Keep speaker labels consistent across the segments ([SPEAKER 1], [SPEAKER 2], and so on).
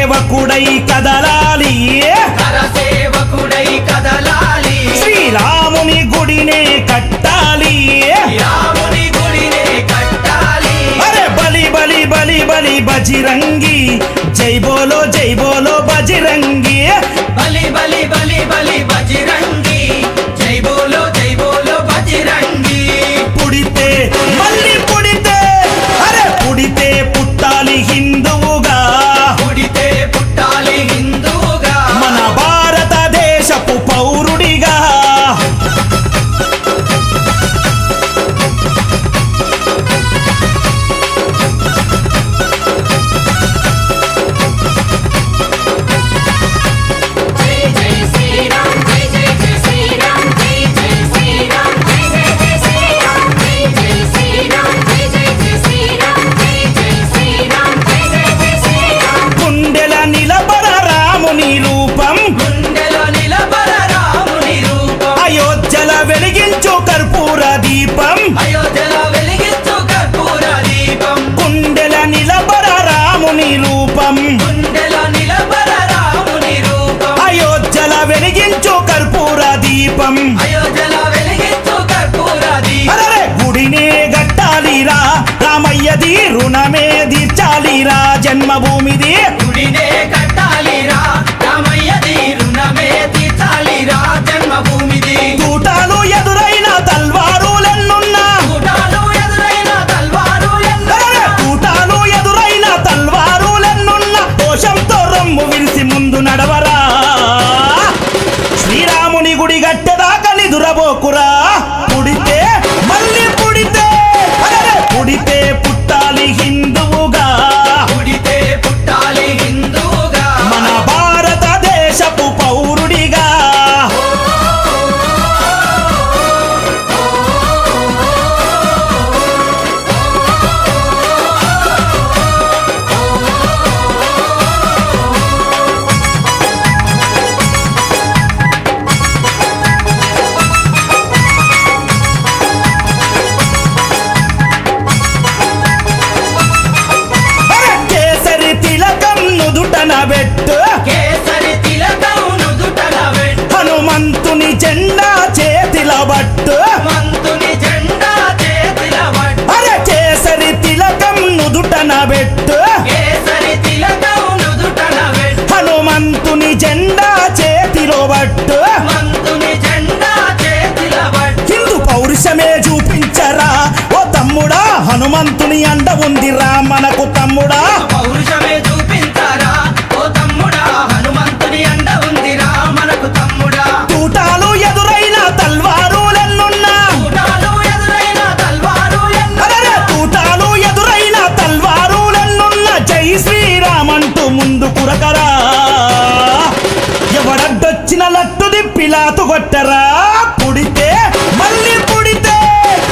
[SPEAKER 1] కరసేవకుడై కదలాలి
[SPEAKER 2] కరసేవకుడై కదలాలి
[SPEAKER 1] శ్రీరాముని గుడినే కట్టాలి
[SPEAKER 2] రాముని గుడినే కట్టాలి
[SPEAKER 1] అరే బలి బలి బలి బలి బజిరంగి జై బోలో బజిరంగి
[SPEAKER 2] బలి బలి బలి బలి బజిరంగి జై బోలో బజిరంగి
[SPEAKER 1] పుడితే మళ్ళీ పుడితే అరే పుడితే పుట్టాలి హిందువుగా
[SPEAKER 2] పుడితే పుట్టాలి హిందువుగా
[SPEAKER 1] మన భారతదేశపు పౌరుడిగా గుండెల నిలబడ రాముని రూపం
[SPEAKER 2] గుండెలో నిలబడ రాముని రూపం
[SPEAKER 1] అయోధ్యల వెలిగించు కర్పూర దీపం
[SPEAKER 2] అయోధ్యలో వెలిగించు కర్పూర దీపం
[SPEAKER 1] గుండెల నిలబడ రాముని రూపం
[SPEAKER 2] గుండెలో నిలబడ రాముని రూపం
[SPEAKER 1] అయోధ్యల వెలిగించు కర్పూర దీపం
[SPEAKER 2] అయోధ్యలో వెలిగించు కర్పూర దీపం
[SPEAKER 1] అరే గుడినే గట్టాలిరా రామయ్యది రుణమే తీర్చాలిరా జన్మభూమిది
[SPEAKER 2] గుడినే కట్టాలిరా రామయ్యది రుణమే తీర్చాలిరా జన్మభూమిది
[SPEAKER 1] తూటాలు ఎదురైన తల్వారులెన్నున్నా
[SPEAKER 2] కూటాలు ఎదురైన తల్వారు
[SPEAKER 1] అరే తూటాలు ఎదురైన తల్వారులెన్నున్నా దోషంతో రమ్ము విరిసి ముందు నడవరా శ్రీరాముని గుడి గట్టెదాకా నిదురబోకురా పుడితే మళ్ళీ పుడితే అరే పుడితే పుట్టాలి హిందువుగా
[SPEAKER 2] పుడితే పుట్టాలి హిందువుగా
[SPEAKER 1] మన భారతదేశపు పౌరుడిగా అరే కేసరి తిలకం నుదుటన పెట్టు
[SPEAKER 2] కేసరి తిలకం నుదుటన పెట్టు
[SPEAKER 1] హనుమంతుని జెండా చేతిల బట్టు
[SPEAKER 2] మంతుని జెండా చేతిల పట్టు
[SPEAKER 1] అరే కేసరి తిలకం నుదుటన పెట్టు
[SPEAKER 2] కేసరి తిలకం నుదుటన పెట్టు
[SPEAKER 1] హనుమంతుని జెండా చేతిలో బట్టు
[SPEAKER 2] మంతుని జెండా చేతిల పట్టు
[SPEAKER 1] హిందూ పౌరుషమే చూపించరా ఓ తమ్ముడా హనుమంతుని అండ ఉందిరా మనకు తమ్ముడా
[SPEAKER 2] పౌరుషమే చూపించారా ఓ తమ్ముడా హనుమంతుని అండ ఉందిరా మనకు తమ్ముడా
[SPEAKER 1] తూటాలు ఎదురైన తల్వారులెన్నున్నా
[SPEAKER 2] కూటాలు ఎదురైన తల్వారు
[SPEAKER 1] అరే తూటాలు ఎదురైన తల్వారులెన్నున్నా జై శ్రీరామంటూ ముందు కురకరా ఎవడడ్డొచ్చిన లట్టు దిప్పిలాతు కొట్టరా పుడితే మళ్ళీ పుడితే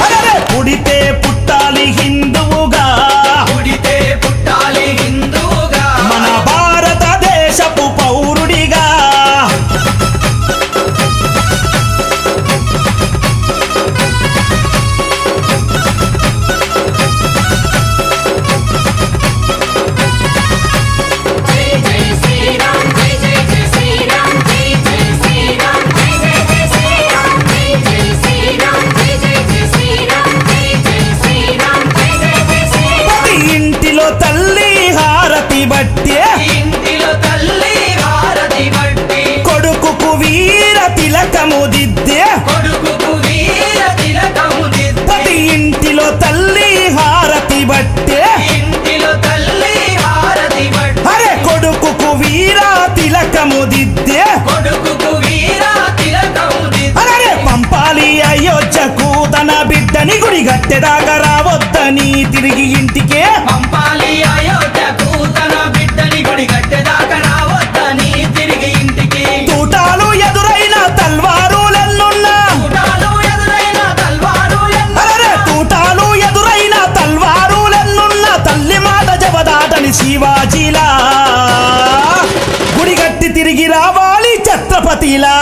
[SPEAKER 1] అరే పుడితే పుట్టాలి హిందువుగా
[SPEAKER 2] పుడితే పుట్టాలి హిందువుగా
[SPEAKER 1] మన భారతదేశపు పౌరుడిగా ప్రతి ఇంటిలో తల్లి హారతి బట్టే
[SPEAKER 2] ఇంటిలో తల్లి హారతి బట్టి
[SPEAKER 1] కొడుకుకు వీర తిలకము దిద్దే
[SPEAKER 2] కొడుకుకు వీర తిలకము దిద్ది
[SPEAKER 1] ప్రతి ఇంటిలో తల్లి హారతి బట్టే
[SPEAKER 2] ఇంటిలో తల్లి హారతి బట్టి
[SPEAKER 1] అరే కొడుకుకు వీర తిలకము దిద్దే
[SPEAKER 2] కొడుకుకు వీర తిలకము దిద్ది
[SPEAKER 1] అరే పంపాలి అయోధ్యకు తన బిడ్డని గుడి గట్టెదాకా రావద్దని తిరిగి ఇంటికే
[SPEAKER 2] పంపాలి అయోధ్యకు తన బిడ్డని గుడి కట్టెదాకా రావద్దని తిరిగి ఇంటికి
[SPEAKER 1] తూటాలు ఎదురైన తల్వారులెన్నున్నా
[SPEAKER 2] కూటాలు ఎదురైన తల్వారు
[SPEAKER 1] అరే తూటాలు ఎదురైన తల్వారులెన్నున్నా తల్లి మాట జవదాటని శివాజీలా గుడిగట్టి తిరిగి రావాలి ఛత్రపతిలా